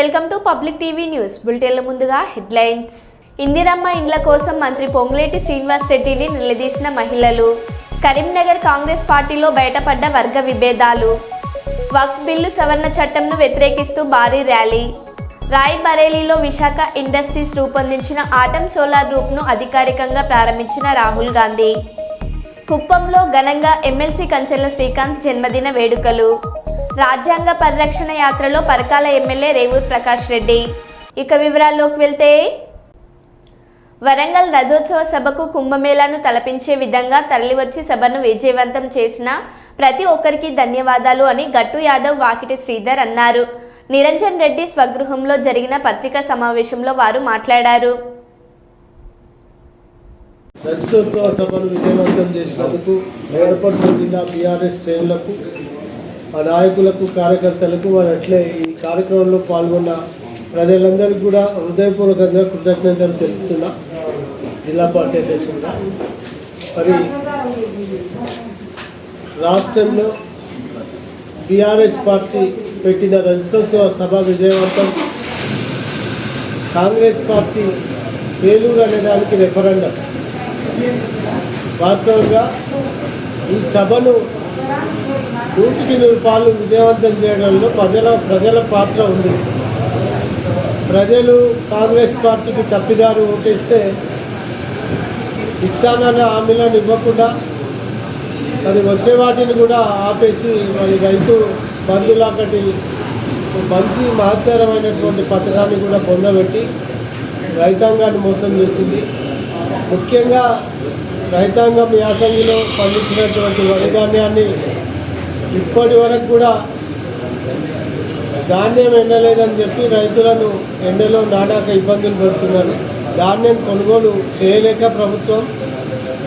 Welcome to public TV news బులెటిన్ల ముందుగా headlines. Indiramma ఇండ్ల కోసం మంత్రి పొంగులేటి శ్రీనివాస్ రెడ్డిని నిలదీసిన మహిళలు. కరీంనగర్ కాంగ్రెస్ పార్టీలో బయటపడ్డ వర్గ విభేదాలు. వక్ఫ్ బిల్లు సవరణ చట్టంను వ్యతిరేకిస్తూ భారీ ర్యాలీ. రాయ్ బరేలీలో విశాఖ ఇండస్ట్రీస్ రూపొందించిన ఆటం సోలార్ గ్రూప్ను అధికారికంగా ప్రారంభించిన రాహుల్ గాంధీ. కుప్పంలో ఘనంగా ఎమ్మెల్సీ కంచెల శ్రీకాంత్ జన్మదిన వేడుకలు. రాజ్యాంగ పరిరక్షణ యాత్రలో పరకాల ఎమ్మెల్యే రేవూర్ ప్రకాష్ రెడ్డి. ఇక వివరాల్లోకి వెళ్తే, వరంగల్ రజోత్సవ సభకు కుంభమేళాను తలపించే విధంగా తరలివచ్చి సభను విజయవంతం చేసిన ప్రతి ఒక్కరికి ధన్యవాదాలు అని గట్టు యాదవ్ వాకిటి శ్రీధర్ అన్నారు. నిరంజన్ రెడ్డి స్వగృహంలో జరిగిన పత్రికా సమావేశంలో వారు మాట్లాడారు. రజతోత్సవ సభను విజయవంతం చేసినందుకు మేరపట్ల జిల్లా బీఆర్ఎస్ శ్రేణులకు, ఆ నాయకులకు, కార్యకర్తలకు, వారు అట్లే ఈ కార్యక్రమంలో పాల్గొన్న ప్రజలందరికీ కూడా హృదయపూర్వకంగా కృతజ్ఞతలు తెలుపుతున్నా. జిల్లా పార్టీ అధ్యక్షుడిగా మరి రాష్ట్రంలో బీఆర్ఎస్ పార్టీ పెట్టిన రజతోత్సవ సభ విజయవంతం. కాంగ్రెస్ పార్టీ పేలూరు అనేదానికి రెఫరెండం. వాస్తవంగా ఈ సభను 100% విజయవంతం చేయడంలో ప్రజల పాత్ర ఉంది. ప్రజలు కాంగ్రెస్ పార్టీకి తప్పిదారు ఓటేస్తే ఇస్తానన్న హామీలను ఇవ్వకుండా మరి వచ్చే వాటిని కూడా ఆపేసి మరి రైతు బంధులాంటి మంచి మహత్తరమైనటువంటి పథకాన్ని కూడా పొందబెట్టి రైతాంగాన్ని మోసం చేసింది. ముఖ్యంగా రైతాంగం యాసంగిలో పండించినటువంటి వరి ధాన్యాన్ని ఇప్పటి వరకు కూడా ధాన్యం ఎండలేదని చెప్పి రైతులను ఎండలో నానాక ఇబ్బందులు పెడుతున్నారు. ధాన్యం కొనుగోలు చేయలేక ప్రభుత్వం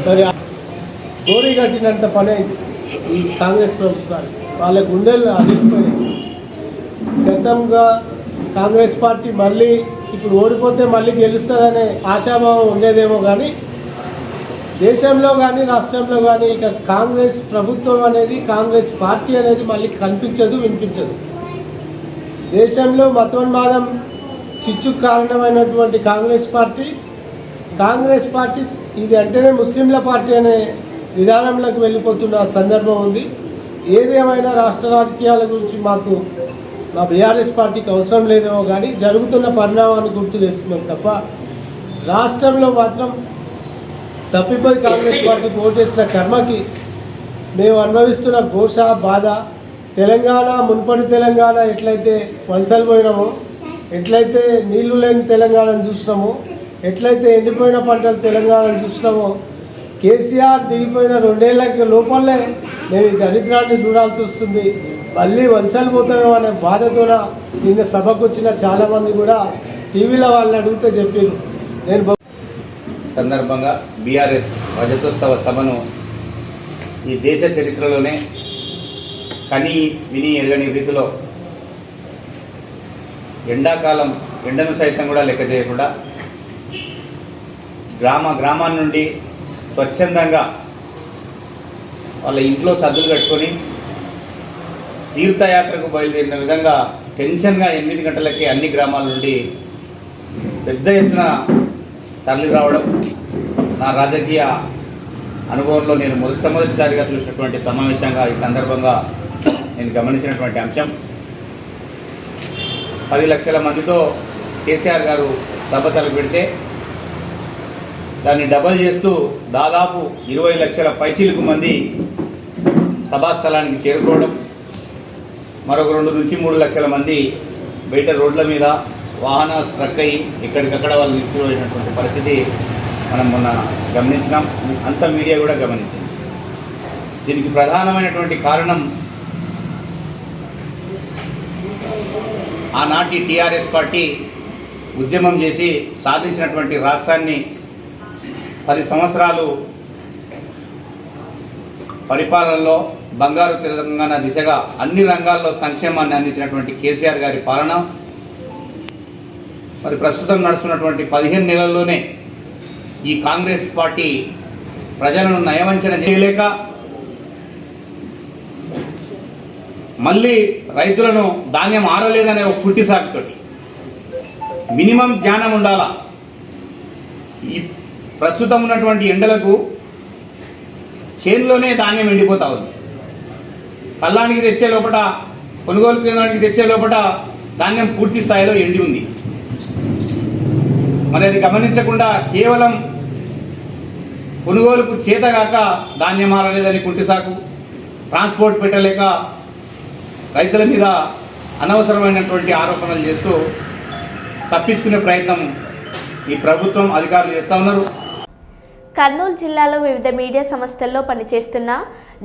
మరి గోరి కట్టినంత పని అయింది ఈ కాంగ్రెస్ ప్రభుత్వానికి. వాళ్ళ గుండెలు అదిరిపోయినాయి. గతంగా కాంగ్రెస్ పార్టీ మళ్ళీ ఇప్పుడు ఓడిపోతే మళ్ళీ గెలుస్తుందనే ఆశాభావం ఉండేదేమో కానీ దేశంలో కానీ రాష్ట్రంలో కానీ ఇక కాంగ్రెస్ ప్రభుత్వం అనేది, కాంగ్రెస్ పార్టీ అనేది మళ్ళీ కనిపించదు, వినిపించదు. దేశంలో మతోన్మాదం చిచ్చుకు కారణమైనటువంటి కాంగ్రెస్ పార్టీ ఇది అంటేనే ముస్లింల పార్టీ అనే విధానంలోకి వెళ్ళిపోతున్న సందర్భం ఉంది. ఏదేమైనా రాష్ట్ర రాజకీయాల గురించి మాకు మా బీఆర్ఎస్ పార్టీకి అవసరం లేదేమో కానీ జరుగుతున్న పరిణామాన్ని గుర్తు చేస్తున్నాం తప్ప రాష్ట్రంలో మాత్రం తప్పిపోయి కాంగ్రెస్ పార్టీకి ఓటేసిన కర్మకి మేము అనుభవిస్తున్న ఘోష, బాధ. తెలంగాణ, మునుపటి తెలంగాణ ఎట్లయితే వలసలు పోయినామో, ఎట్లయితే నీళ్లు లేని తెలంగాణను చూసినామో, ఎట్లయితే ఎండిపోయిన పంటలు తెలంగాణను చూసినామో, కేసీఆర్ దిగిపోయిన 2 ఏళ్ల లోపలే మేము ఈ దరిద్రాన్ని చూడాల్సి వస్తుంది. మళ్ళీ వలసలు పోతామో అనే బాధతోన నిన్న సభకు వచ్చిన చాలామంది కూడా టీవీలో వాళ్ళని అడిగితే చెప్పారు. నేను సందర్భంగా బీఆర్ఎస్ రజతోత్సవ సభను ఈ దేశ చరిత్రలోనే కని విని ఎరగని రీతిలో ఎండాకాలం ఎండను సైతం కూడా లెక్క చేయకుండా గ్రామాల నుండి స్వచ్ఛందంగా వాళ్ళ ఇంట్లో సద్దులు కట్టుకొని తీర్థయాత్రకు బయలుదేరిన విధంగా టెన్షన్గా 8 గంటలకి అన్ని గ్రామాల నుండి పెద్ద ఎత్తున తరలి రావడం నా రాజకీయ అనుభవంలో నేను మొదటిసారిగా చూసినటువంటి సమావేశంగా ఈ సందర్భంగా నేను గమనించినటువంటి అంశం. 10 లక్షల మందితో కేసీఆర్ గారు సభ తలపెడితే దాన్ని డబల్ చేస్తూ దాదాపు 20 లక్షల పైచిలుకు మంది సభాస్థలానికి చేరుకోవడం, మరొక 2 నుంచి 3 లక్షల మంది బయట రోడ్ల మీద వాహనాలు స్ట్రక్ అయ్యి ఎక్కడికక్కడ వాళ్ళు నిలిచిపోయినటువంటి పరిస్థితి మనం మొన్న గమనించినాం. అంత మీడియా కూడా గమనించింది. దీనికి ప్రధానమైనటువంటి కారణం ఆనాటి టీఆర్ఎస్ పార్టీ ఉద్యమం చేసి సాధించినటువంటి రాష్ట్రాన్ని 10 సంవత్సరాలు పరిపాలనలో బంగారు తెలంగాణ దిశగా అన్ని రంగాల్లో సంక్షేమాన్ని అందించినటువంటి కేసీఆర్ గారి పాలన మరి ప్రస్తుతం నడుస్తున్నటువంటి 15 నెలల్లోనే ఈ కాంగ్రెస్ పార్టీ ప్రజలను నయవంచన చేయలేక మళ్ళీ రైతులను ధాన్యం ఆరలేదనే ఒక పుట్టి సాగుతోటి మినిమం జ్ఞానం ఉండాలా. ఈ ప్రస్తుతం ఉన్నటువంటి ఎండలకు చేనులోనే ధాన్యం ఎండిపోతా ఉంది. కళ్ళానికి తెచ్చే లోపల, కొనుగోలు కేంద్రానికి తెచ్చే లోపల ధాన్యం పూర్తి స్థాయిలో ఎండి ఉంది. మరి అది గమనించకుండా కేవలం కొనుగోలుకు చేతగాక ధాన్యం మారలేదని కుంటిసాకు, ట్రాన్స్పోర్ట్ పెట్టలేక రైతుల మీద అనవసరమైనటువంటి ఆరోపణలు చేస్తూ తప్పించుకునే ప్రయత్నం ఈ ప్రభుత్వం అధికారులు చేస్తూ ఉన్నారు. కర్నూలు జిల్లాలో వివిధ మీడియా సంస్థల్లో పనిచేస్తున్న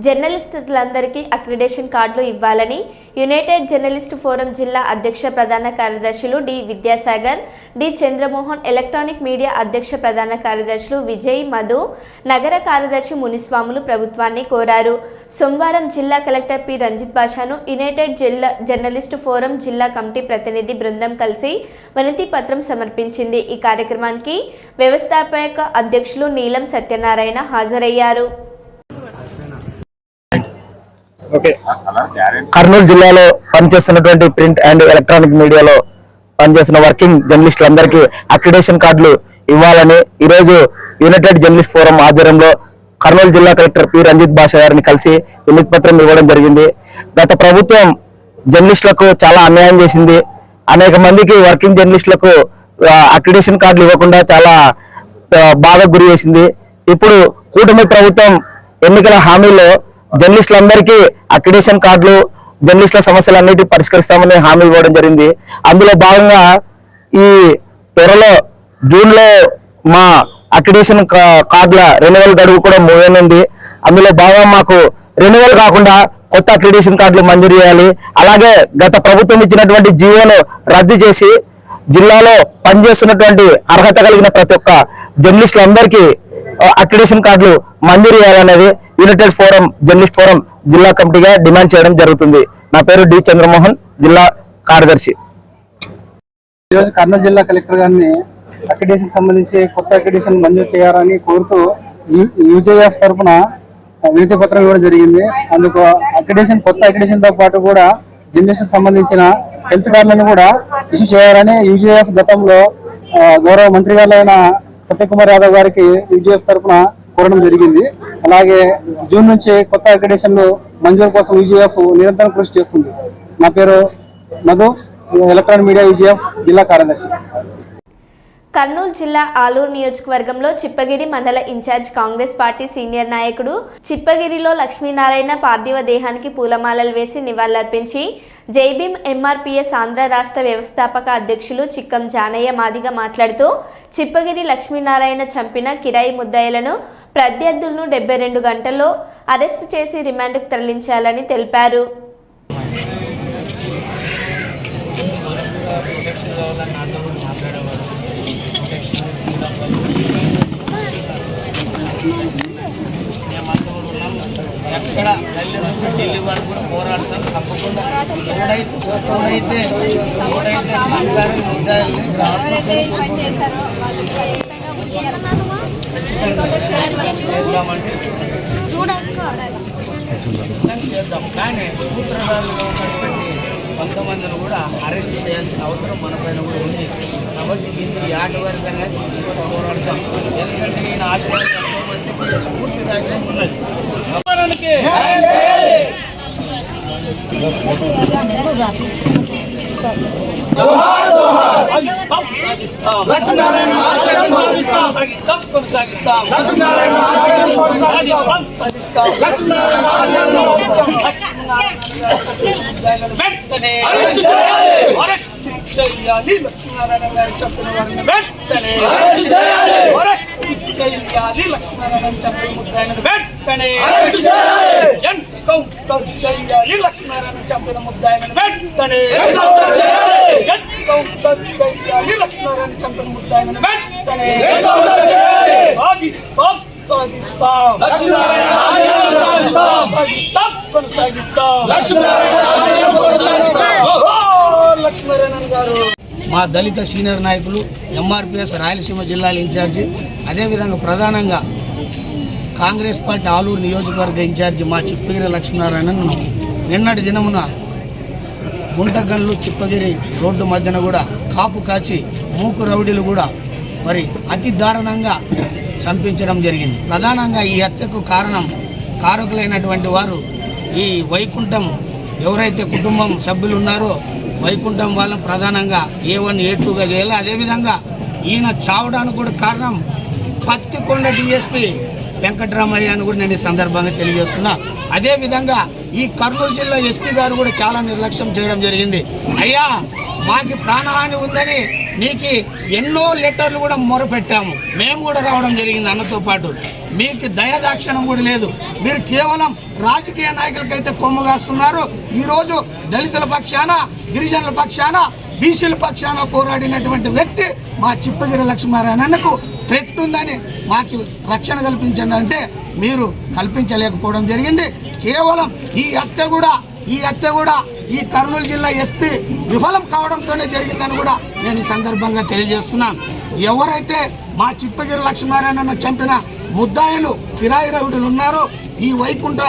జర్నలిస్టులందరికీ అక్రిడేషన్ కార్డులు ఇవ్వాలని యునైటెడ్ జర్నలిస్ట్ ఫోరం జిల్లా అధ్యక్ష ప్రధాన కార్యదర్శులు D Vidyasagar, D Chandramohan, electronic media అధ్యక్ష ప్రధాన కార్యదర్శులు విజయ్, మధు, నగర కార్యదర్శి మునిస్వాములు ప్రభుత్వాన్ని కోరారు. సోమవారం జిల్లా కలెక్టర్ పి రంజిత్ బాషాను యునైటెడ్ జర్నలిస్ట్ ఫోరం జిల్లా కమిటీ ప్రతినిధి బృందం కలిసి వినతి పత్రం సమర్పించింది. ఈ కార్యక్రమానికి వ్యవస్థాపక అధ్యక్షులు నీలం సత్యనారాయణ హాజరయ్యారు. కర్నూలు జిల్లాలో పనిచేస్తున్నటువంటి ప్రింట్ అండ్ ఎలక్ట్రానిక్ మీడియాలో పనిచేస్తున్న వర్కింగ్ జర్నలిస్టులందరికీ అక్రిడేషన్ కార్డులు ఇవ్వాలని ఈరోజు యునైటెడ్ జర్నలిస్ట్ ఫోరం ఆధ్వర్యంలో కర్నూలు జిల్లా కలెక్టర్ పి రంజిత్ బాషా గారిని కలిసి వినతి పత్రం ఇవ్వడం జరిగింది. గత ప్రభుత్వం జర్నలిస్టులకు చాలా అన్యాయం చేసింది. అనేక మందికి వర్కింగ్ జర్నలిస్టులకు అక్రిడేషన్ కార్డులు ఇవ్వకుండా చాలా బాధకు గురి చేసింది. ఇప్పుడు కూటమి ప్రభుత్వం ఎన్నికల హామీలో జర్నలిస్టులందరికీ అక్రిడేషన్ కార్డులు, జర్నలిస్టుల సమస్యలన్నిటి పరిష్కరిస్తామని హామీ ఇవ్వడం జరిగింది. అందులో భాగంగా ఈ త్వరలో జూన్లో మా అక్రిడేషన్ కార్డుల రెన్యువల్ గడువు కూడా ముగియనుంది. అందులో భాగంగా మాకు రెన్యువల్ కాకుండా కొత్త అక్రిడేషన్ కార్డులు మంజూరు చేయాలి. అలాగే గత ప్రభుత్వం ఇచ్చినటువంటి జీవోను రద్దు చేసి జిల్లాలో పనిచేస్తున్నటువంటి అర్హత కలిగిన ప్రతి ఒక్క జర్నలిస్టులందరికీ అక్రిడేషన్ కార్డులు మంజూరు చేయాలనేది యునైటెడ్ ఫోరం జర్నలిస్ట్ ఫోరం జిల్లా కమిటీగా డిమాండ్ చేయడం జరుగుతుంది. నా పేరు డి చంద్రమోహన్, జిల్లా కార్యదర్శి. ఈరోజు కర్నూలు జిల్లా కలెక్టర్ గారిని అక్రిడేషన్ సంబంధించి కొత్త అక్రిడేషన్ మంజూరు చేయాలని కోరుతూ యూజేఎఫ్ తరఫున వినతి పత్రం ఇవ్వడం జరిగింది. అందుకు కొత్త అక్రిడేషన్ తో పాటు కూడా జర్నలిస్ట్ సంబంధించిన హెల్త్ కార్డులను కూడా ఇష్యూ చేయాలని యూజేఎఫ్ గతంలో గౌరవ మంత్రి గారైన సత్యకుమార్ యాదవ్ గారికి యూజేఎఫ్ తరఫున కోరడం జరిగింది. అలాగే జూన్ నుంచి కొత్త అక్రిడేషన్లు మంజూరు కోసం యూజేఎఫ్ నిరంతరం కృషి చేస్తుంది. నా పేరు మధు, ఎలక్ట్రానిక్ మీడియా యూజేఎఫ్ జిల్లా కార్యదర్శి. కర్నూలు జిల్లా ఆలూరు నియోజకవర్గంలో చిప్పగిరి మండల ఇన్ఛార్జ్ కాంగ్రెస్ పార్టీ సీనియర్ నాయకుడు చిప్పగిరిలో లక్ష్మీనారాయణ పార్థివ దేహానికి పూలమాలలు వేసి నివాళులర్పించి జైభీం ఎంఆర్పీఎస్ ఆంధ్ర రాష్ట్ర వ్యవస్థాపక అధ్యక్షులు చిక్కం జానయ్య మాదిగ మాట్లాడుతూ చిప్పగిరి లక్ష్మీనారాయణ చంపిన కిరాయి ముద్దాయిలను ప్రత్యర్థులను 72 గంటల్లో అరెస్టు చేసి రిమాండ్కు తరలించాలని తెలిపారు. ఎక్కడ ఢిల్లీ నుంచి ఢిల్లీ వరకు కూడా పోరాడతాం. తప్పకుండా ఎవడైతే సర్కారు ముద్దాయిల్ని చేద్దాం. కానీ సూత్రధారులుగా ఉన్నటువంటి కొంతమందిని కూడా అరెస్ట్ చేయాల్సిన అవసరం మన పైన కూడా ఉంది. కాబట్టి దీన్ని యాటి వరకైనా తీసుకొని పోరాడతాం. ఎందుకంటే నేను ఆశయాలు ఎంతో మందికి స్ఫూర్తిదాయకంగా ఉన్నది. చేయాలి లక్ష్మీనారాయణ గారు చెప్పిన వారిని వెంటనే చేయాలి. లక్ష్మీనారాయణ చెప్పిన ముద్దాయిలను వెంటనే ఎన్కౌంటర్ చేయాలి. లక్ష్మీనారాయణ చెప్పిన ముద్దాయిలను వెంటనే ఎన్కౌంటర్ చేయాలి. లక్ష్మీనారాయణ చెప్పిన ముద్దాయిలను వెంటనే మా దళిత సీనియర్ నాయకులు ఎంఆర్పీఎస్ రాయలసీమ జిల్లాల ఇన్ఛార్జి, అదేవిధంగా ప్రధానంగా కాంగ్రెస్ పార్టీ ఆలూరు నియోజకవర్గ ఇన్ఛార్జి మా చిప్పగిరి లక్ష్మీనారాయణను నిన్నటి దినమున గుంటగల్లు చిప్పగిరి రోడ్డు మధ్యన కూడా కాపు కాచి మూకు రౌడీలు కూడా మరి అతి దారుణంగా చంపించడం జరిగింది. ప్రధానంగా ఈ హత్యకు కారకులైనటువంటి వారు ఈ వైకుంఠం ఎవరైతే కుటుంబం సభ్యులు ఉన్నారో వైకుంఠం వాళ్ళని ప్రధానంగా A1 A2గా చేయాలి. అదేవిధంగా ఈయన చావడానికి కూడా కారణం పత్తికొండ డిఎస్పీ వెంకటరామయ్య అని కూడా నేను ఈ సందర్భంగా తెలియజేస్తున్నా. అదేవిధంగా ఈ కర్నూలు జిల్లా ఎస్పీ గారు కూడా చాలా నిర్లక్ష్యం చేయడం జరిగింది. అయ్యా మాకు ప్రాణహాని ఉందని నీకు ఎన్నో లెటర్లు కూడా మొరపెట్టాము, మేము కూడా రావడం జరిగింది అన్నతో పాటు. మీకు దయాదాక్షిణం కూడా లేదు. మీరు కేవలం రాజకీయ నాయకులకైతే కొమ్ముగాస్తున్నారు. ఈరోజు దళితుల పక్షాన, గిరిజనుల పక్షాన, బీసీల పక్షాన పోరాడినటువంటి వ్యక్తి మా చిప్పగిరి లక్ష్మీనారాయణకు థ్రెట్ ఉందని మాకు రక్షణ కల్పించండి అంటే మీరు కల్పించలేకపోవడం జరిగింది. కేవలం ఈ హత్య కూడా ఈ కర్నూలు జిల్లా ఎస్పీ విఫలం కావడంతోనే జరిగిందని కూడా నేను ఈ సందర్భంగా తెలియజేస్తున్నాను. ఎవరైతే మా చిప్పగిరి లక్ష్మీనారాయణను చంపిన ముద్దాయిలు కిరాయి రౌడీలు ఉన్నారో, ఈ వైకుంఠ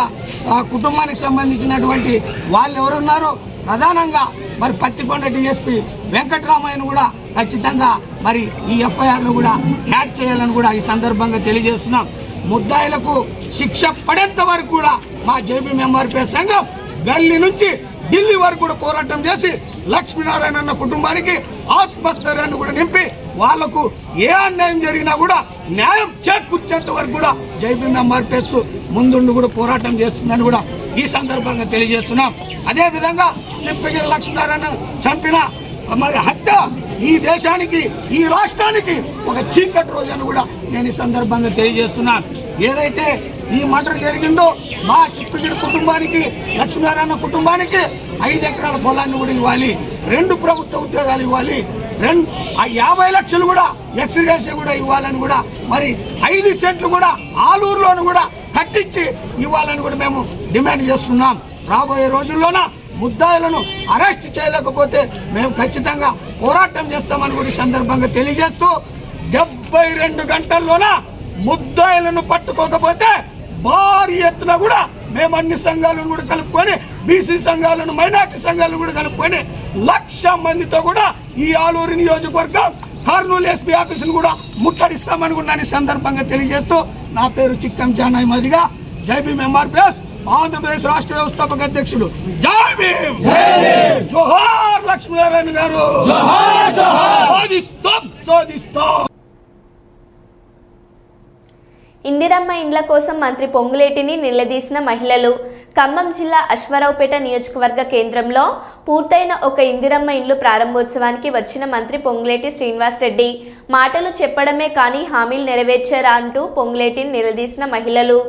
కుటుంబానికి సంబంధించినటువంటి వాళ్ళు ఎవరున్నారో ప్రధానంగా మరి పత్తికొండ డిఎస్పీ వెంకటరామయ్యను కూడా ఖచ్చితంగా మరి ఈ ఎఫ్ఐఆర్ను కూడా యాడ్ చేయాలని కూడా ఈ సందర్భంగా తెలియజేస్తున్నాం. ముద్దాయిలకు శిక్ష పడేంత వరకు కూడా మా JBM సంఘం గల్లీ నుంచి ఢిల్లీ వరకు కూడా పోరాటం చేసి లక్ష్మీనారాయణ కుటుంబానికి ఆత్మస్థైర్యాన్ని కూడా నింపి వాళ్లకు ఏ అన్యాయం జరిగినా కూడా న్యాయం చేకూర్చేంత వరకు కూడా JBM ముందుండి కూడా పోరాటం చేస్తుందని కూడా ఈ సందర్భంగా తెలియజేస్తున్నాం. అదేవిధంగా చిప్పగిరి లక్ష్మీనారాయణ చంపిన మరి హత్య ఈ దేశానికి, ఈ రాష్ట్రానికి ఒక చీకటి రోజు అని కూడా నేను ఈ సందర్భంగా తెలియజేస్తున్నాను. ఏదైతే ఈ మర్డర్ జరిగిందో మా చిప్పగిరి కుటుంబానికి, లక్ష్మీనారాయణ కుటుంబానికి 5 ఎకరాల పొలాన్ని కూడా ఇవ్వాలి, 2 ప్రభుత్వ ఉద్యోగాలు ఇవ్వాలి, 50 లక్షలు కూడా ఎక్స్గ్రేషన్ కూడా ఇవ్వాలని కూడా మరి 5 సెంట్లు కూడా ఆలూరులోను కూడా కట్టించి ఇవ్వాలని కూడా మేము డిమాండ్ చేస్తున్నాం. రాబోయే రోజుల్లోన ముద్దాయిలను అరెస్ట్ చేయలేకపోతే మేము ఖచ్చితంగా పోరాటం చేస్తామని కూడా ఈ సందర్భంగా తెలియజేస్తూ 72 గంటల్లోన ముద్దాయిలను పట్టుకోకపోతే భారీ ఎత్తున కూడా మేము అన్ని సంఘాలను కూడా కలుపుకొని, బీసీ సంఘాలను, మైనార్టీ సంఘాలను కూడా కలుపుకొని 1,00,000 మందితో కూడా ఈ ఆలూరు నియోజకవర్గం కర్నూలు ఎస్పీ ఆఫీసులు కూడా ముట్టడిస్తామని కూడా నేను సందర్భంగా తెలియజేస్తూ, నా పేరు చిక్కం జానాయ్ మదిగా, JBM ఆంధ్రప్రదేశ్ రాష్ట్ర వ్యవస్థాపక అధ్యక్షుడు. జై భీమ్, జోహార్ లక్ష్మీనారాయణ గారు, సాధిస్తాం. ఇందిరమ్మ ఇండ్ల కోసం మంత్రి పొంగులేటిని నిలదీసిన మహిళలు. ఖమ్మం జిల్లా అశ్వారావుపేట నియోజకవర్గ కేంద్రంలో పూర్తయిన ఒక ఇందిరమ్మ ఇండ్లు ప్రారంభోత్సవానికి వచ్చిన మంత్రి పొంగులేటి శ్రీనివాసరెడ్డి మాటలు చెప్పడమే కానీ హామీలు నెరవేర్చారా అంటూ పొంగులేటిని నిలదీసిన మహిళలు.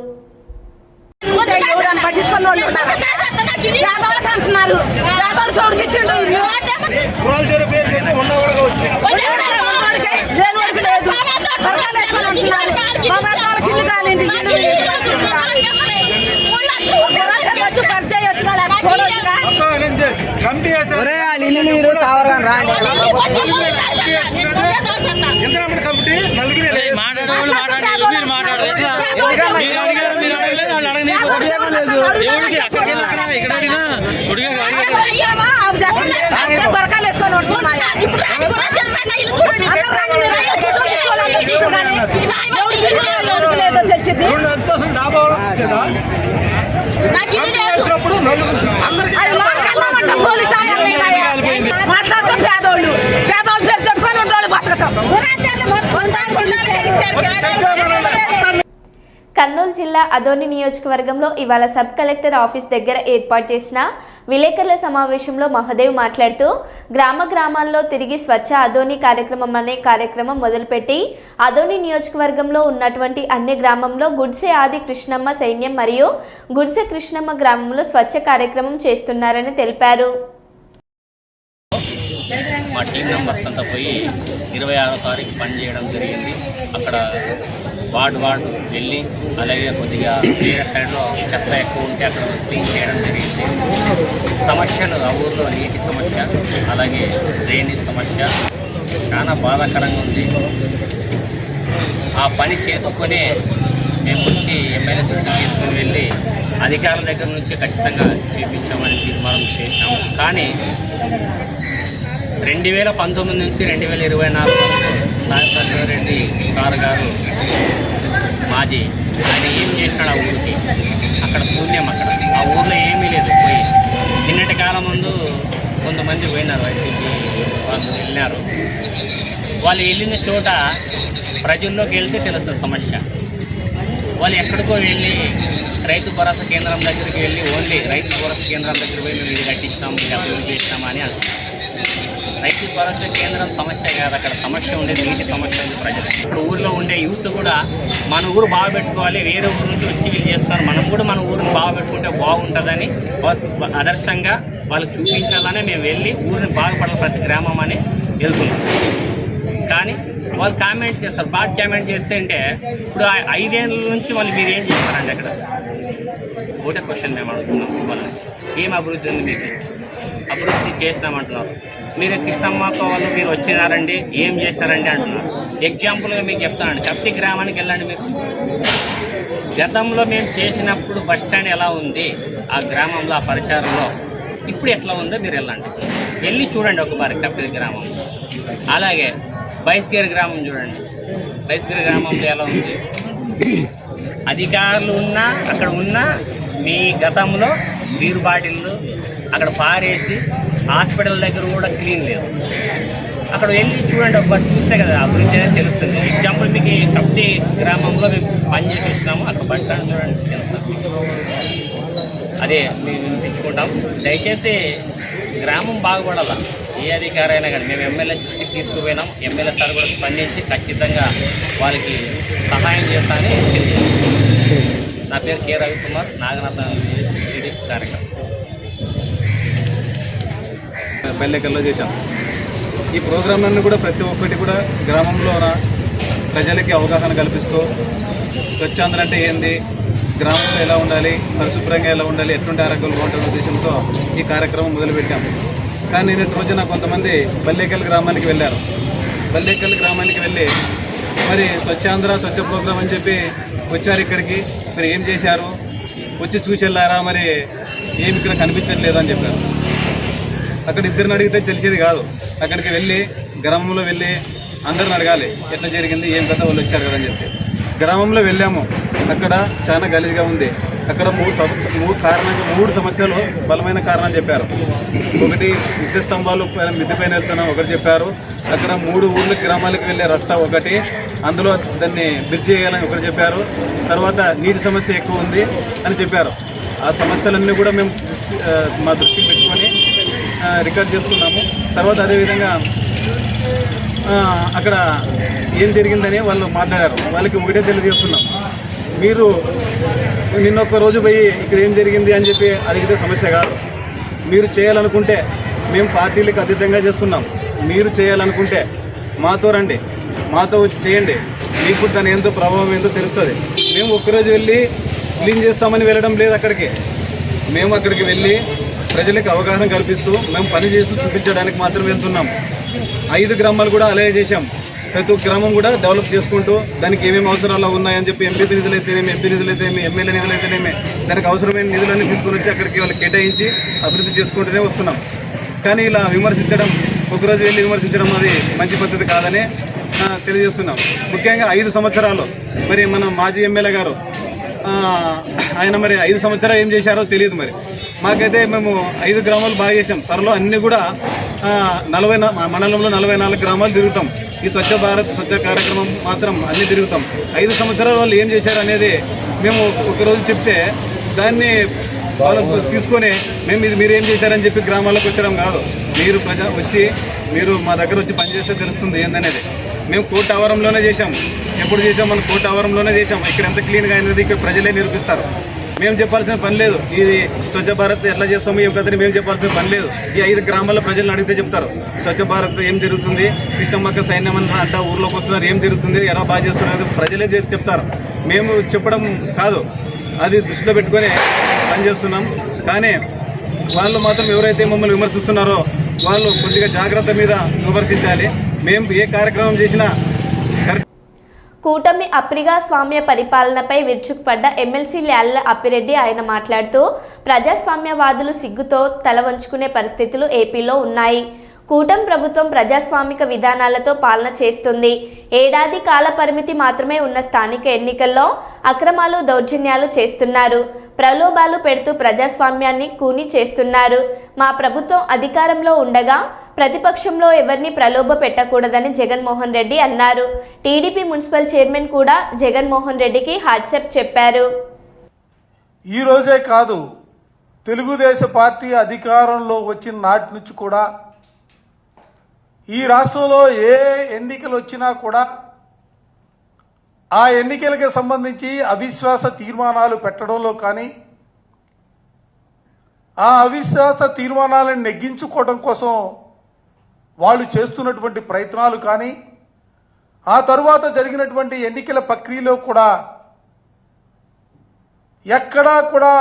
మాట్లాడుతూ పేదోళ్ళు పేరు చెప్పుకొని ఉంటాడు బతకటం. కర్నూలు జిల్లా అదోని నియోజకవర్గంలో ఇవాళ సబ్ కలెక్టర్ ఆఫీస్ దగ్గర ఏర్పాటు చేసిన విలేకరుల సమావేశంలో మహదేవ్ మాట్లాడుతూ గ్రామాల్లో తిరిగి స్వచ్ఛ అదోని కార్యక్రమం అనే కార్యక్రమం మొదలుపెట్టి అదోని నియోజకవర్గంలో ఉన్నటువంటి అన్ని గ్రామంలో గుడ్సె ఆది కృష్ణమ్మ సైన్యం మరియు గుడ్సె కృష్ణమ్మ గ్రామంలో స్వచ్ఛ కార్యక్రమం చేస్తున్నారని తెలిపారు. మా టీం మెంబర్స్ అంతా పోయి 26వ తారీఖు పని చేయడం జరిగింది. అక్కడ వార్డు వెళ్ళి, అలాగే కొద్దిగా వేరే సైడ్లో చెత్త ఎక్కువ ఉంటే అక్కడ క్లీన్ చేయడం జరిగింది. సమస్యలు ఆ ఊర్లో నీటి సమస్య, అలాగే డ్రైనేజ్ సమస్య చాలా బాధాకరంగా ఉంది. ఆ పని చేసుకునే మేము వచ్చి ఎమ్మెల్యే దృష్టికి తీసుకుని వెళ్ళి అధికారుల దగ్గర నుంచి ఖచ్చితంగా చేయించామని తీర్మానం చేశాము. కానీ 2019 నుంచి 2024 వరకు సాయి రెడ్డి సార్ గారు మాజీ ఆయన ఏం చేసినాడు ఆ ఊరికి? అక్కడ శూన్యం. అక్కడ ఆ ఊర్లో ఏమీ లేదు. పోయి నిన్నటి కాలం ముందు కొంతమంది పోయినారు, వైసీపీ వాళ్ళు వెళ్ళినారు. వాళ్ళు వెళ్ళిన చోట ప్రజల్లోకి వెళ్తే తెలుస్తుంది సమస్య. వాళ్ళు ఎక్కడికో వెళ్ళి రైతు భరోసా కేంద్రం దగ్గరికి వెళ్ళి ఓన్లీ రైతు భరోసా కేంద్రం దగ్గర పోయి మేము ఇది కట్టించినాం, ఇది అభివృద్ధి చేసినామా అని అంటున్నాం. రైతు భరోసా కేంద్రం సమస్య కాదు, అక్కడ సమస్య ఉండేది నీటి సమస్య ఉంది ప్రజలు. ఇప్పుడు ఊరిలో ఉండే యూత్ కూడా మన ఊరు బాగా పెట్టుకోవాలి, వేరే ఊరు నుంచి వచ్చి వీళ్ళు చేస్తారు, మనం కూడా మన ఊరిని బాగా పెట్టుకుంటే బాగుంటుందని ఆదర్శంగా వాళ్ళకి చూపించాలని మేము వెళ్ళి ఊరిని బాగుపడాలి ప్రతి గ్రామం అని వెళ్తున్నాం. కానీ వాళ్ళు కామెంట్ చేస్తారు. బాగా కామెంట్ చేస్తే అంటే ఇప్పుడు 5 ఏళ్ళ నుంచి వాళ్ళు మీరు ఏం చేస్తారండి అక్కడ? ఒకటే క్వశ్చన్ మేము అడుగుతున్నాం వాళ్ళని, ఏం అభివృద్ధి ఉంది మీకు? అభివృద్ధి చేసినామంటున్నారు. మీరు కృష్ణమ్మతో వాళ్ళు మీరు వచ్చినారండి, ఏం చేస్తారండి అంటున్నారు. ఎగ్జాంపుల్గా మీకు చెప్తానండి, కప్తి గ్రామానికి వెళ్ళండి. మీరు గతంలో మేము చేసినప్పుడు బస్ స్టాండ్ ఎలా ఉంది ఆ గ్రామంలో, ఆ పరిచారంలో, ఇప్పుడు ఎట్లా ఉందో మీరు వెళ్ళి చూడండి ఒకసారి కప్తి గ్రామం. అలాగే బైస్కేర్ గ్రామం చూడండి, బైస్కేర్ గ్రామంలో ఎలా ఉంది? అధికారులు ఉన్నా అక్కడ ఉన్న మీ గతంలో బీరు బాటిళ్ళు అక్కడ పారేసి హాస్పిటల్ దగ్గర కూడా క్లీన్ లేదు. అక్కడ వెళ్ళి చూడండి ఒకసారి, చూస్తే కదా అభివృద్ధి అనేది తెలుస్తుంది. ఎగ్జాంపుల్ మీకు కప్తి గ్రామంలో మేము పనిచేసి వచ్చినాము, అక్కడ బస్ స్టాండ్ చూడండి తెలుస్తుంది. అదే మేము వినిపించుకుంటాం. దయచేసి గ్రామం బాగుపడాల. ఏ అధికారైనా కానీ మేము ఎమ్మెల్యే దృష్టికి తీసుకుపోయినాం. ఎమ్మెల్యే సార్ కూడా స్పందించి ఖచ్చితంగా వాళ్ళకి సహాయం చేస్తానని తెలియజేస్తాను. నా పేరు కె రవికుమార్, నాగనాథ టీడీపీ కార్యక్రమం. పల్లెకల్లో చేశాం. ఈ ప్రోగ్రాం అన్ని కూడా ప్రతి ఒక్కటి కూడా గ్రామంలో ప్రజలకి అవగాహన కల్పిస్తూ స్వచ్ఛాంధ్ర అంటే ఏంది, గ్రామంలో ఎలా ఉండాలి, పరిశుభ్రంగా ఎలా ఉండాలి, ఎటువంటి ఆరోగ్యంగా ఉంటుందో ఉద్దేశంతో ఈ కార్యక్రమం మొదలుపెట్టాము. కానీ నిన్నటి రోజున కొంతమంది పల్లెకల్ గ్రామానికి వెళ్ళారు. పల్లెకల్ గ్రామానికి వెళ్ళి మరి స్వచ్ఛాంధ్ర స్వచ్ఛ ప్రోగ్రాం అని చెప్పి వచ్చారు. ఇక్కడికి మరి ఏం చేశారు, వచ్చి చూసి వెళ్ళారా, మరి ఏమి ఇక్కడ కనిపించట్లేదు అని చెప్పారు. అక్కడ ఇద్దరిని అడిగితే తెలిసేది కాదు. అక్కడికి వెళ్ళి గ్రామంలో వెళ్ళి అందరిని అడగాలి ఎట్లా జరిగింది, ఏం కథ, వాళ్ళు వచ్చారు కదా అని చెప్పి. గ్రామంలో వెళ్ళాము, అక్కడ చాలా గలీజ్గా ఉంది. అక్కడ మూడు సమస్యలు బలమైన కారణాలు చెప్పారు. ఒకటి విద్యుత్ స్తంభాలు మిద్దిపైన వెళ్తున్నాం ఒకటి చెప్పారు. అక్కడ 3 ఊర్ల గ్రామాలకు వెళ్ళే రస్తా ఒకటి, అందులో దాన్ని బ్రిడ్జ్ చేయాలని ఒకటి చెప్పారు. తర్వాత నీటి సమస్య ఎక్కువ ఉంది అని చెప్పారు. ఆ సమస్యలన్నీ కూడా మేము మా దృష్టికి పెట్టుకొని రికార్డ్ చేసుకున్నాము. తర్వాత అదేవిధంగా అక్కడ ఏం జరిగిందని వాళ్ళు మాట్లాడారు. వాళ్ళకి ఒకటే తెలియజేస్తున్నాం, మీరు నిన్నొక్క రోజు పోయి ఇక్కడ ఏం జరిగింది అని చెప్పి అడిగితే సమస్య కాదు. మీరు చేయాలనుకుంటే మేము పార్టీలకు అతీతంగా చేస్తున్నాం. మీరు చేయాలనుకుంటే మాతో రండి, మాతో వచ్చి చేయండి. మీకు దాని ఎంతో ప్రభావం ఏందో తెలుస్తుంది. మేము ఒక్కరోజు వెళ్ళి క్లీన్ చేస్తామని వెళ్ళడం లేదు. మేము అక్కడికి వెళ్ళి ప్రజలకు అవగాహన కల్పిస్తూ మేము పని చేస్తూ చూపించడానికి మాత్రం వెళ్తున్నాం. 5 గ్రామాలు కూడా అలాగే చేశాం. ప్రతి ఒక్క గ్రామం కూడా డెవలప్ చేసుకుంటూ దానికి ఏమేమి అవసరాలు ఉన్నాయని చెప్పి ఎంపీ నిధులు అయితేనేమి, ఎంపీ నిధులు అయితేనేమి, ఎమ్మెల్యే నిధులు అయితేనేమి, దానికి అవసరమైన నిధులన్నీ తీసుకొని వచ్చి అక్కడికి వాళ్ళు కేటాయించి అభివృద్ధి చేసుకుంటూనే వస్తున్నాం. కానీ ఇలా విమర్శించడం, ఒకరోజు వెళ్ళి విమర్శించడం అది మంచి పద్ధతి కాదని తెలియజేస్తున్నాం. ముఖ్యంగా 5 సంవత్సరాలు మరి మన మాజీ ఎమ్మెల్యే గారు ఆయన మరి 5 సంవత్సరాలు ఏం చేశారో తెలియదు. మరి మాకైతే మేము 5 గ్రామాలు బాగా చేసాం. త్వరలో అన్నీ కూడా మండలంలో 44 గ్రామాలు తిరుగుతాం. ఈ స్వచ్ఛ భారత్ స్వచ్ఛ కార్యక్రమం మాత్రం అన్నీ తిరుగుతాం. 5 సంవత్సరాల వాళ్ళు ఏం చేశారు అనేది మేము ఒకరోజు చెప్తే దాన్ని వాళ్ళు తీసుకొని మేము ఇది మీరేం చేశారని చెప్పి గ్రామాలకు వచ్చడం కాదు. మీరు వచ్చి మీరు మా దగ్గర వచ్చి పనిచేస్తే తెలుస్తుంది ఏందనేది. మేము కోర్టు ఆవరంలోనే చేసాము. ఎప్పుడు చేసాం? మనం కోర్టు ఆవరంలోనే చేసాం. ఇక్కడ ఎంత క్లీన్గా అయినది ఇక్కడ ప్రజలే నిరూపిస్తారు. మేము చెప్పాల్సిన పని లేదు. ఇది స్వచ్ఛ భారత్ ఎట్లా చేస్తాము ఏం కథని మేము చెప్పాల్సిన పని లేదు. ఈ 5 గ్రామాల ప్రజలను అడిగితే చెప్తారు స్వచ్ఛ భారత్ ఏం జరుగుతుంది, కృష్ణమ్మక్క సైన్యం అంట ఊర్లోకి వస్తున్నారు, ఏం జరుగుతుంది, ఎలా బాగా చేస్తున్నారు, ప్రజలే చెప్తారు. మేము చెప్పడం కాదు, అది దృష్టిలో పెట్టుకొని పనిచేస్తున్నాం. కానీ వాళ్ళు మాత్రం ఎవరైతే మమ్మల్ని విమర్శిస్తున్నారో వాళ్ళు కొద్దిగా జాగ్రత్త మీద విమర్శించాలి. మేము ఏ కార్యక్రమం చేసినా కూటమి అప్రజాస్వామ్య పరిపాలనపై విరుచుకుపడ్డ ఎమ్మెల్సీ ల్యాళ్ల అప్పిరెడ్డి ఆయన మాట్లాడుతూ ప్రజాస్వామ్యవాదులు సిగ్గుతో తల వంచుకునే పరిస్థితులు ఏపీలో ఉన్నాయి. కూటమి ప్రభుత్వం ప్రజాస్వామిక విధానాలతో పాలన చేస్తుంది. ఏడాది కాల పరిమితి మాత్రమే ఉన్న స్థానిక ఎన్నికల్లో అక్రమాలు దౌర్జన్యాలు చేస్తున్నారు. ప్రలోభాలు పెడుతూ ప్రజాస్వామ్యాన్ని కూని చేస్తున్నారు. మా ప్రభుత్వం అధికారంలో ఉండగా ప్రతిపక్షంలో ఎవరిని ప్రలోభ పెట్టకూడదని జగన్మోహన్ రెడ్డి అన్నారు. టీడీపీ మున్సిపల్ చైర్మన్ కూడా జగన్మోహన్ రెడ్డికి వాట్సాప్ చెప్పారు. ఈ రోజే కాదు, తెలుగుదేశం పార్టీ అధికారంలో వచ్చిన నాటి నుంచి కూడా ఈ రాష్ట్రంలో ఏ ఎన్నికలు వచ్చినా కూడా ఆ ఎన్నికలకు సంబంధించి అవిశ్వాస తీర్మానాలు పెట్టడంలో కానీ ఆ అవిశ్వాస తీర్మానాలను నెగ్గించుకోవడం కోసం వాళ్ళు చేస్తున్నటువంటి ప్రయత్నాలు కానీ ఆ తరువాత జరిగినటువంటి ఎన్నికల ప్రక్రియలో కూడా ఎక్కడా కూడా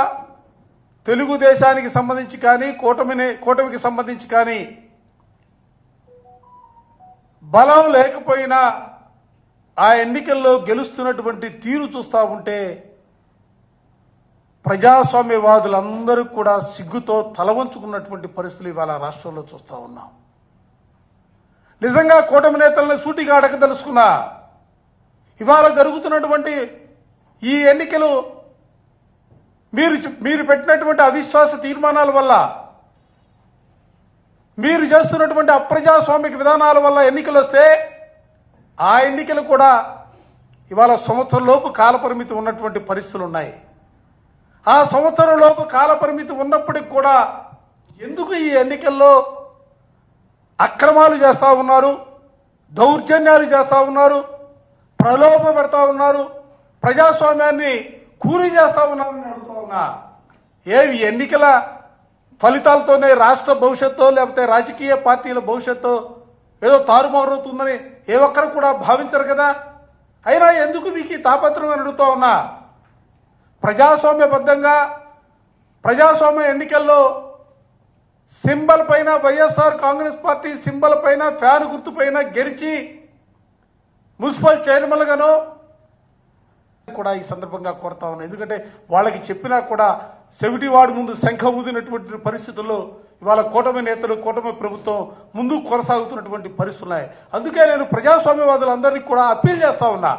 తెలుగుదేశానికి సంబంధించి కానీ కూటమికి సంబంధించి కానీ బలం లేకపోయినా ఆ ఎన్నికల్లో గెలుస్తున్నటువంటి తీరు చూస్తూ ఉంటే ప్రజాస్వామ్యవాదులందరూ కూడా సిగ్గుతో తలవంచుకున్నటువంటి పరిస్థితులు ఇవాళ రాష్ట్రంలో చూస్తూ ఉన్నాం. నిజంగా కూటమి నేతలను సూటిగా అడగదలుచుకున్నా, ఇవాళ జరుగుతున్నటువంటి ఈ ఎన్నికలు మీరు పెట్టినటువంటి అవిశ్వాస తీర్మానాల వల్ల, మీరు చేస్తున్నటువంటి అప్రజాస్వామిక విధానాల వల్ల ఎన్నికలు వస్తే ఆ ఎన్నికలు కూడా ఇవాళ సంవత్సరంలోపు కాలపరిమితి ఉన్నటువంటి పరిస్థితులు ఉన్నాయి. ఆ సంవత్సరంలోపు కాలపరిమితి ఉన్నప్పటికి కూడా ఎందుకు ఈ ఎన్నికల్లో అక్రమాలు చేస్తా ఉన్నారు, దౌర్జన్యాలు చేస్తా ఉన్నారు, ప్రలోభ పెడతా ఉన్నారు, ప్రజాస్వామ్యాన్ని కూలీ చేస్తా ఉన్నారని అడుగుతా ఉన్నా. ఏవి ఎన్నికల ఫలితాలతోనే రాష్ట్ర భవిష్యత్తు లేకపోతే రాజకీయ పార్టీల భవిష్యత్తు ఏదో తారుమారవుతుందని ఏ ఒక్కరు కూడా భావించరు కదా. అయినా ఎందుకు మీకు ఈ తాపత్రం అని అడుగుతా ఉన్నా. ప్రజాస్వామ్యబద్ధంగా ప్రజాస్వామ్య ఎన్నికల్లో సింబల్ పైన వైఎస్ఆర్ కాంగ్రెస్ పార్టీ సింబల్ పైన ఫ్యాన్ గుర్తు పైన గెలిచి మున్సిపల్ చైర్మన్ గాను కూడా ఈ సందర్భంగా కోరుతా ఉన్నాను. ఎందుకంటే వాళ్ళకి చెప్పినా కూడా సెవిటివాడు ముందు శంఖ ఊదినటువంటి పరిస్థితుల్లో ఇవాళ కూటమి నేతలు కూటమి ప్రభుత్వం ముందుకు కొనసాగుతున్నటువంటి పరిస్థితులు ఉన్నాయి. అందుకే నేను ప్రజాస్వామ్యవాదులందరినీ కూడా అప్పీల్ చేస్తా ఉన్నా,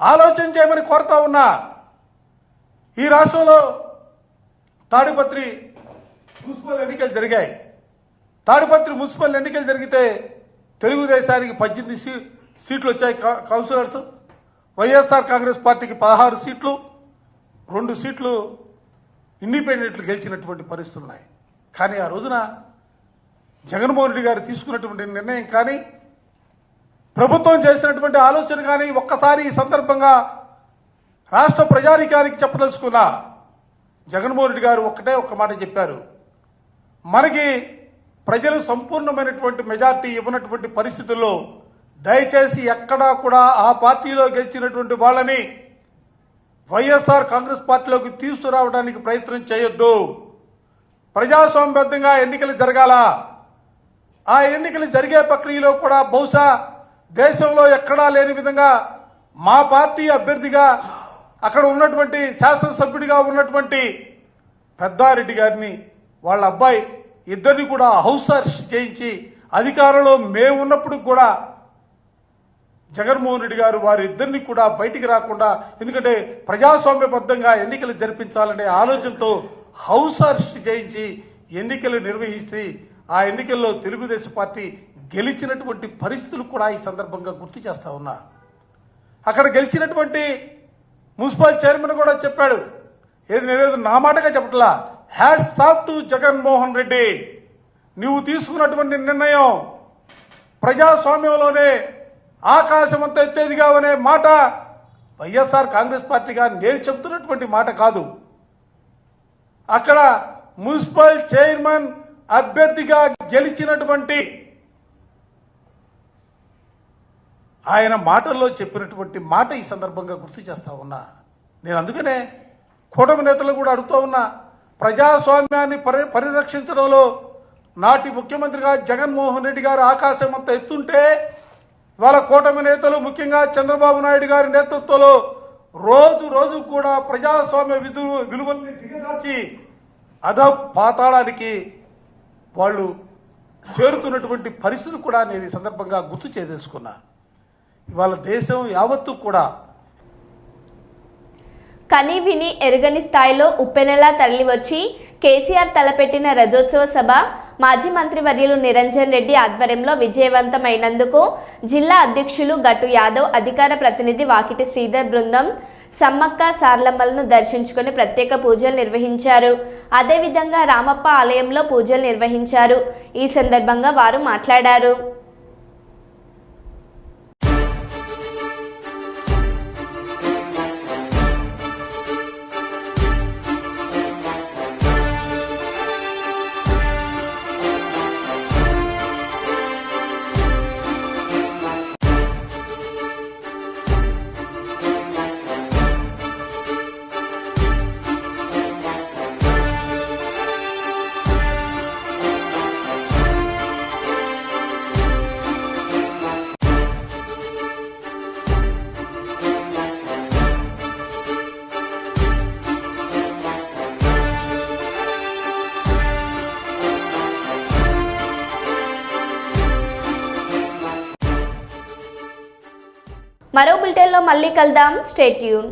ఆలోచన చేయమని కోరుతా ఉన్నా. ఈ రాష్ట్రంలో తాడిపత్రి మున్సిపల్ ఎన్నికలు జరిగాయి. తాడిపత్రి మున్సిపల్ ఎన్నికలు జరిగితే తెలుగుదేశానికి 18 సీట్లు వచ్చాయి కౌన్సిలర్స్, వైఎస్ఆర్ కాంగ్రెస్ పార్టీకి 16 సీట్లు, 2 సీట్లు ఇండిపెండెంట్లు గెలిచినటువంటి పరిస్థితులు ఉన్నాయి. కానీ ఆ రోజున జగన్మోహన్ రెడ్డి గారు తీసుకున్నటువంటి నిర్ణయం కానీ ప్రభుత్వం చేసినటువంటి ఆలోచన కానీ ఒక్కసారి ఈ సందర్భంగా రాష్ట్ర ప్రజానీకానికి చెప్పదలుచుకున్నా. జగన్మోహన్ రెడ్డి గారు ఒక్క మాట చెప్పారు, మనకి ప్రజలు సంపూర్ణమైనటువంటి మెజార్టీ ఇవ్వనటువంటి పరిస్థితుల్లో దయచేసి ఎక్కడా కూడా ఆ పార్టీలో గెలిచినటువంటి వాళ్ళని వైఎస్ఆర్ కాంగ్రెస్ పార్టీలోకి తీసుకురావడానికి ప్రయత్నం చేయొద్దు. ప్రజాస్వామ్యబద్ధంగా ఎన్నికలు జరగాల. ఆ ఎన్నికలు జరిగే ప్రక్రియలో కూడా బహుశా దేశంలో ఎక్కడా లేని విధంగా మా పార్టీ అభ్యర్థిగా అక్కడ ఉన్నటువంటి శాసనసభ్యుడిగా ఉన్నటువంటి పెద్దారెడ్డి గారిని వాళ్ళ అబ్బాయి ఇద్దరిని కూడా హౌస్ అరెస్ట్ చేయించి అధికారంలో మేము ఉన్నప్పుడు కూడా జగన్మోహన్ రెడ్డి గారు వారిద్దరిని కూడా బయటికి రాకుండా, ఎందుకంటే ప్రజాస్వామ్యబద్ధంగా ఎన్నికలు జరిపించాలనే ఆలోచనతో హౌస్ అరెస్ట్ చేయించి ఎన్నికలు నిర్వహిస్తే ఆ ఎన్నికల్లో తెలుగుదేశం పార్టీ గెలిచినటువంటి పరిస్థితులు కూడా ఈ సందర్భంగా గుర్తు చేస్తా ఉన్నా. అక్కడ గెలిచినటువంటి మున్సిపల్ చైర్మన్ కూడా చెప్పాడు, నేనేదో నా మాటగా చెప్పట్లా, hats off to Jaganmohan Reddy, నువ్వు తీసుకున్నటువంటి నిర్ణయం ప్రజాస్వామ్యంలోనే ఆకాశం అంత ఎత్తేదిగా అనే మాట వైఎస్ఆర్ కాంగ్రెస్ పార్టీగా నేను చెబుతున్నటువంటి మాట కాదు. అక్కడ మున్సిపల్ చైర్మన్ అభ్యర్థిగా గెలిచినటువంటి ఆయన మాటల్లో చెప్పినటువంటి మాట ఈ సందర్భంగా గుర్తు చేస్తా ఉన్నా. నేను అందుకనే కూటమి నేతలు కూడా అడుగుతూ ఉన్నా, ప్రజాస్వామ్యాన్ని పరిరక్షించడంలో నాటి ముఖ్యమంత్రిగా జగన్మోహన్ రెడ్డి గారు ఆకాశం అంత ఎత్తుంటే ఇవాళ కూటమి నేతలు ముఖ్యంగా చంద్రబాబు నాయుడు గారి నేతృత్వంలో రోజు రోజు కూడా ప్రజాస్వామ్య విలువల్ని దిగజార్చి పాతాళానికి వాళ్ళు చేరుతున్నటువంటి పరిస్థితులు కూడా నేను ఈ సందర్భంగా గుర్తు చేసుకున్నా. ఇవాళ దేశం యావత్తు కూడా కని విని ఎరుగని స్థాయిలో ఉప్పెనెలా తరలివచ్చి కేసీఆర్ తలపెట్టిన రజోత్సవ సభ మాజీ మంత్రివర్యులు నిరంజన్ రెడ్డి ఆధ్వర్యంలో విజయవంతమైనందుకు జిల్లా అధ్యక్షులు గట్టు యాదవ్, అధికార ప్రతినిధి వాకిటి శ్రీధర్ బృందం సమ్మక్క సార్లమ్మలను దర్శించుకుని ప్రత్యేక పూజలు నిర్వహించారు. అదేవిధంగా రామప్ప ఆలయంలో పూజలు నిర్వహించారు. ఈ సందర్భంగా వారు మాట్లాడారు. మరో బులెటిన్లో మళ్ళీ కలుద్దాం. Stay tune.